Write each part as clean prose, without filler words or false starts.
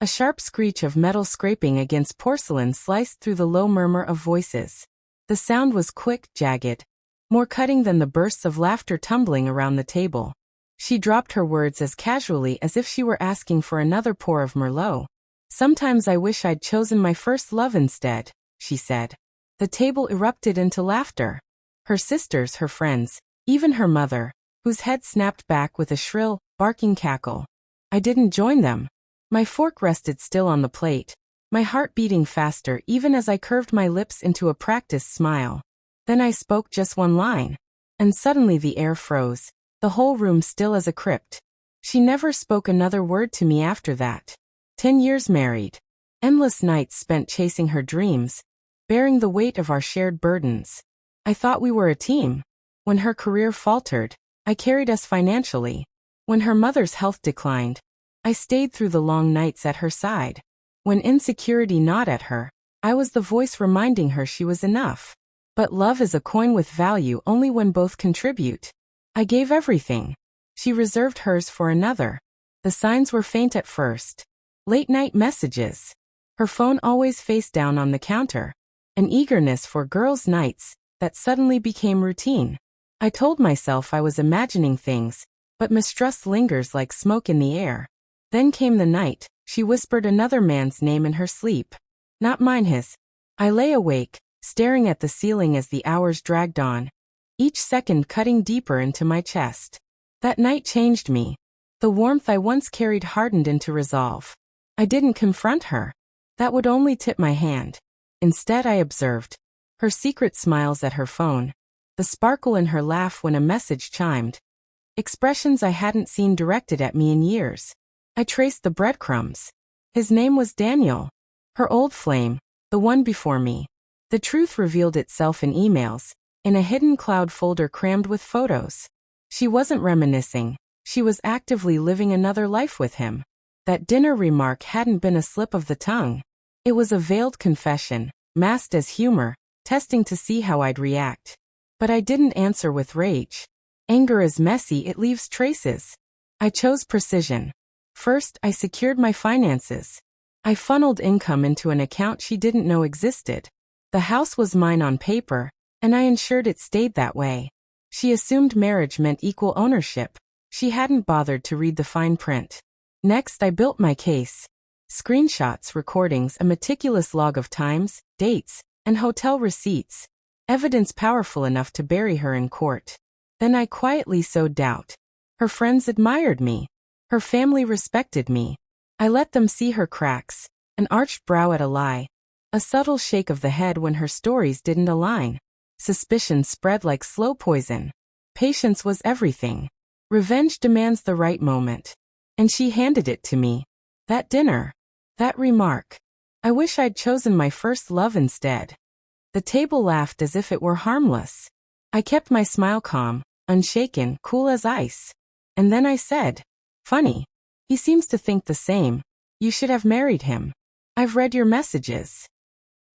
A sharp screech of metal scraping against porcelain sliced through the low murmur of voices. The sound was quick, jagged, more cutting than the bursts of laughter tumbling around the table. She dropped her words as casually as if she were asking for another pour of Merlot. "Sometimes I wish I'd chosen my first love instead," she said. The table erupted into laughter. Her sisters, her friends, even her mother, whose head snapped back with a shrill, barking cackle. I didn't join them. My fork rested still on the plate, my heart beating faster even as I curved my lips into a practiced smile. Then I spoke just one line. And suddenly the air froze, the whole room still as a crypt. She never spoke another word to me after that. 10 years married. Endless nights spent chasing her dreams, bearing the weight of our shared burdens. I thought we were a team. When her career faltered, I carried us financially. When her mother's health declined, I stayed through the long nights at her side. When insecurity gnawed at her, I was the voice reminding her she was enough. But love is a coin with value only when both contribute. I gave everything. She reserved hers for another. The signs were faint at first. Late-night messages. Her phone always face down on the counter. An eagerness for girls' nights that suddenly became routine. I told myself I was imagining things, but mistrust lingers like smoke in the air. Then came the night. She whispered another man's name in her sleep. Not mine, his. I lay awake, staring at the ceiling as the hours dragged on, each second cutting deeper into my chest. That night changed me. The warmth I once carried hardened into resolve. I didn't confront her. That would only tip my hand. Instead, I observed her secret smiles at her phone, the sparkle in her laugh when a message chimed, expressions I hadn't seen directed at me in years. I traced the breadcrumbs. His name was Daniel. Her old flame, the one before me. The truth revealed itself in emails, in a hidden cloud folder crammed with photos. She wasn't reminiscing. She was actively living another life with him. That dinner remark hadn't been a slip of the tongue. It was a veiled confession, masked as humor, testing to see how I'd react. But I didn't answer with rage. Anger is messy, it leaves traces. I chose precision. First, I secured my finances. I funneled income into an account she didn't know existed. The house was mine on paper, and I ensured it stayed that way. She assumed marriage meant equal ownership. She hadn't bothered to read the fine print. Next, I built my case. Screenshots, recordings, a meticulous log of times, dates, and hotel receipts. Evidence powerful enough to bury her in court. Then I quietly sowed doubt. Her friends admired me. Her family respected me. I let them see her cracks, an arched brow at a lie, a subtle shake of the head when her stories didn't align. Suspicion spread like slow poison. Patience was everything. Revenge demands the right moment. And she handed it to me. That dinner. That remark. I wish I'd chosen my first love instead. The table laughed as if it were harmless. I kept my smile calm, unshaken, cool as ice. And then I said, "Funny. He seems to think the same. You should have married him. I've read your messages."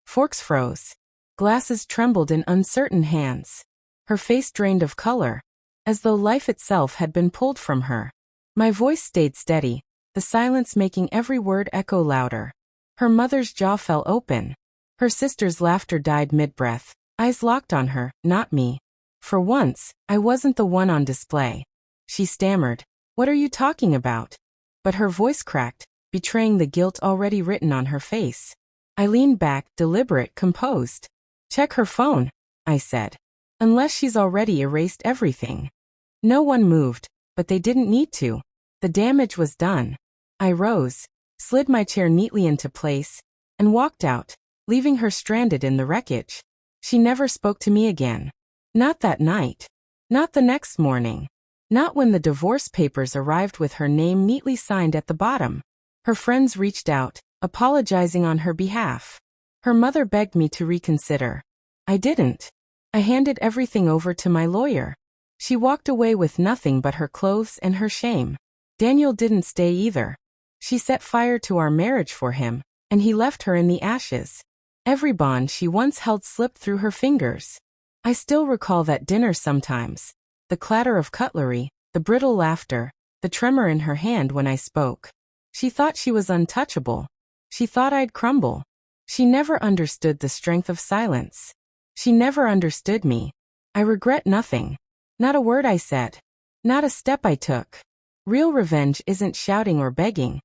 Forks froze. Glasses trembled in uncertain hands. Her face drained of color, as though life itself had been pulled from her. My voice stayed steady, the silence making every word echo louder. Her mother's jaw fell open. Her sister's laughter died mid-breath, eyes locked on her, not me. For once, I wasn't the one on display. She stammered, "What are you talking about?" But her voice cracked, betraying the guilt already written on her face. I leaned back, deliberate, composed. "Check her phone," I said. "Unless she's already erased everything." No one moved, but they didn't need to. The damage was done. I rose, slid my chair neatly into place, and walked out, leaving her stranded in the wreckage. She never spoke to me again. Not that night. Not the next morning. Not when the divorce papers arrived with her name neatly signed at the bottom. Her friends reached out, apologizing on her behalf. Her mother begged me to reconsider. I didn't. I handed everything over to my lawyer. She walked away with nothing but her clothes and her shame. Daniel didn't stay either. She set fire to our marriage for him, and he left her in the ashes. Every bond she once held slipped through her fingers. I still recall that dinner sometimes. The clatter of cutlery, the brittle laughter, the tremor in her hand when I spoke. She thought she was untouchable. She thought I'd crumble. She never understood the strength of silence. She never understood me. I regret nothing. Not a word I said. Not a step I took. Real revenge isn't shouting or begging.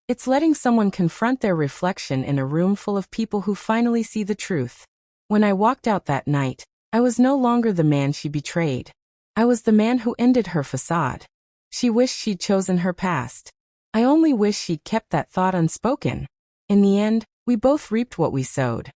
It's letting someone confront their reflection in a room full of people who finally see the truth. When I walked out that night, I was no longer the man she betrayed. I was the man who ended her facade. She wished she'd chosen her past. I only wish she'd kept that thought unspoken. In the end, we both reaped what we sowed.